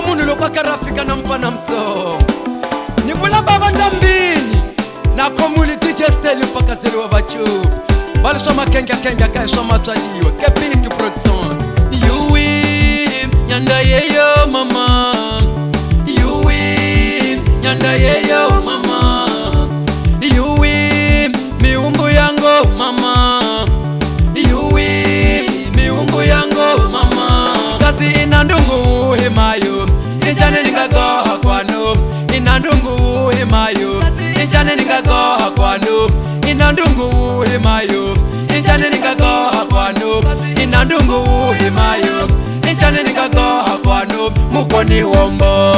munu lokwa karafika na mfana msongo Nibula baba ndambini Na komuli DJ Steli mpaka zeli wa bachupi Bali soma kenga kai soma twaliwe Kepitu production Nyanda yeyo mama Nyanda yeyo mama miumbu yango mama miumbu yango mama Kasi inandungu himayo Nijane nikagoha kwano Inandungu himayo Nijane nikagoha kwano Inandungu himayo Nijane nikagoha kwano Inandungu himayo Nijane nikagoha kwano Mukoni wombo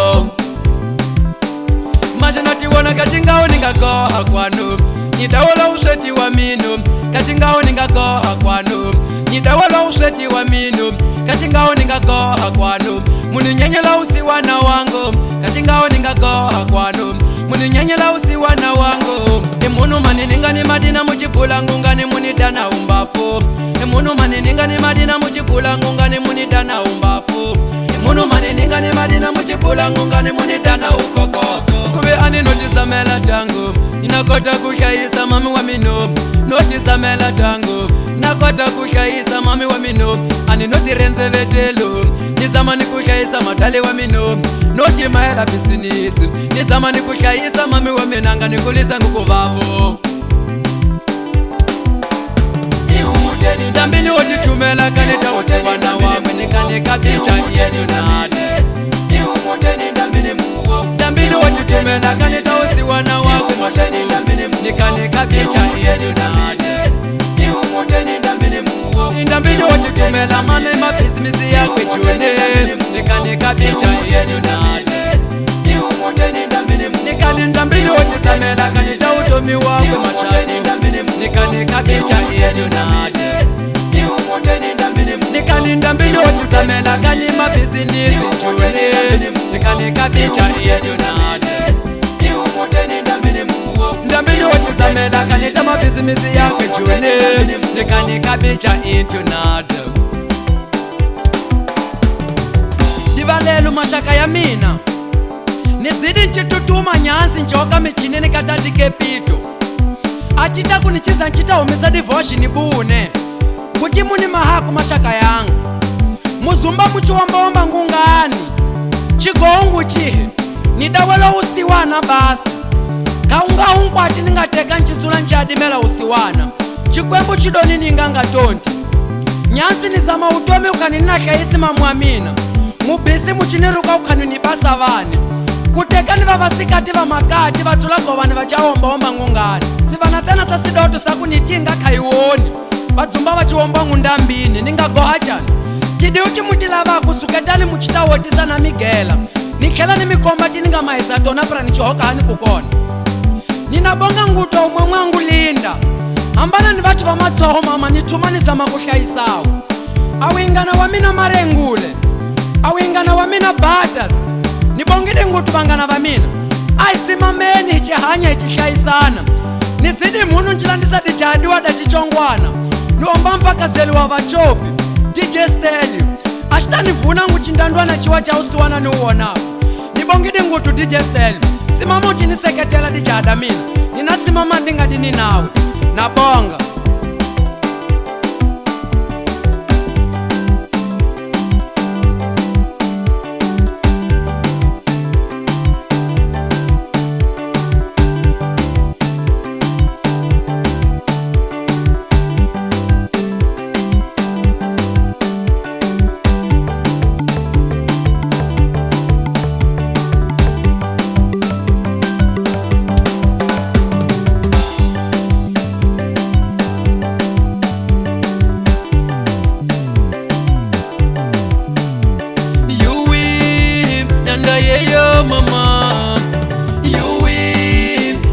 Majanati wana kachingao nikagoha kwano Nidawala useti wa minu Kachingao nikagoha kwano Nidawala useti wa minu Kachingao nikagoha kwano Muninyenyela usiwana wangu Kachingao nikagoha kwano Muninyenyela usiwana wangu Emunu maniningani madina mujipula ngungani munidana umbafu Emunu maniningani madina mujipula ngungani munidana umbafu Emunu maniningani madina mujipula ngungani munidana ukokoko Kube ani notisa mela tangu Inakota kushaisa mami wa minu Notisa mela tangu Inakota kushaisa mami wa minu Ani noti renze vetelu Nizamani kushaisa matali wa minu Noti mahela bisinisi Nizamani kushaisa mami wa minanga Nikulisa ngukuvavo Ihumuteni ndambini otitumela Kanita usiwana wame Nikanika bicha yenu nane Ihumuteni ndambini muo Ndambini otitumela Kanita usiwana wame Mashani ndambini muo Nikanika bicha yenu nane Ihumuteni ndambini muo Ndambini otitumela Mane mabisimisi ya kwechuene Nikanika bicha yenu nane Ihumuteni ndambini muo Nikani ndambini otisamela Kanita utomi wakwe Mashani ndambini muo Nikanika bicha yenu nane Ihumuteni ndambini muo Nikani ndambini otisamela Kani mabisinisi chuene Nikanika bicha yenu nane Ihumuteni ndambini muo Ndambini otisamela Kanita mabisimisi ya kwechuene Nikanika bicha into nada Divalelu mashaka ya mina Nizidi nchitutuma nyansi nchoka michinini katatike pito Achita kunichiza nchita umisa divoshi nibune Kuti muni mahaku mashaka yangu Muzumba muchuomba ngungani Chigongu chihe Nidawela usiwana basi Kaunga unkwati ningateka nchizula nchadimela usiwana Chikwembu chidoni ninganga tonti Nyansi nizama utomi ukanina kaisi mamuamina Mubisi muchiniruka ukanini basa vani Kuteka ni vavasikati va makati Vatula govani vachaomba ngungani Sivana tena sasidoto sakunitinga kaiwoni Vadzumba vachiomba ngundambini Ninga gohajani Tidiuti mutilava kusuketani muchitawotisa na migela Nikela ni mikombati ninga maisa tona pra nichohoka hani kukona Ninabonga nguto umwe mwangu linda Ambana ni vatu va matsoho mama nitumaniza makushaisawo Awingana wamina marengule Awingana wamina batas Nibongide ngutu vangana vamina Aisimameni ichihanya ichishaisana Nizidi munu nchilandisa dichadiwa dachichongwana Nuomba mpaka zeli wa vachopi DJ Steli Ashita nivuna nguchindandwa na chiwa cha usiwana ni uona Nibongide ngutu DJ Steli Simama uchiniseketela dichadamina Ninasimama ndinga dini nawe Nabonga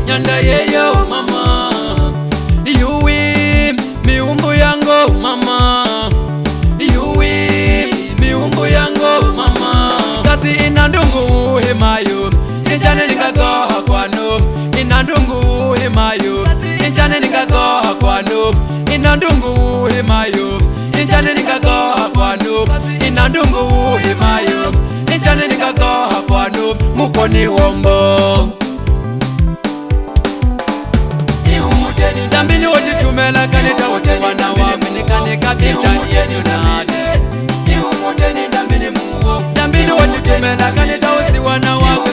Nyanda yeyo mama miumbu yango mama miumbu yango mama Kasi inandungu himayo Injane nikagoha kwano Inandungu himayo Injane nikagoha kwano Inandungu himayo Injane nikagoha kwano Inandungu himayo chane nikagaha kwanu mukoni wombo Dambini wajitumela kaneta usiwana wangu nikanika picha yenu nade Dambini wajitumela kaneta usiwana wangu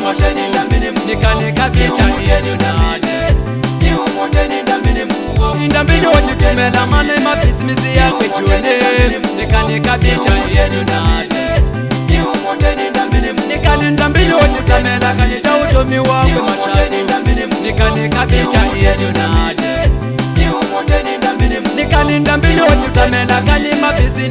nikanika picha yenu nade Dambini wajitumela mane mabisimisi yako june nikanika picha yenu nade Dambini wajisamela kaneta utomi wangu mashani nikanika picha yenu nade Dambini wajisamela kani mabisi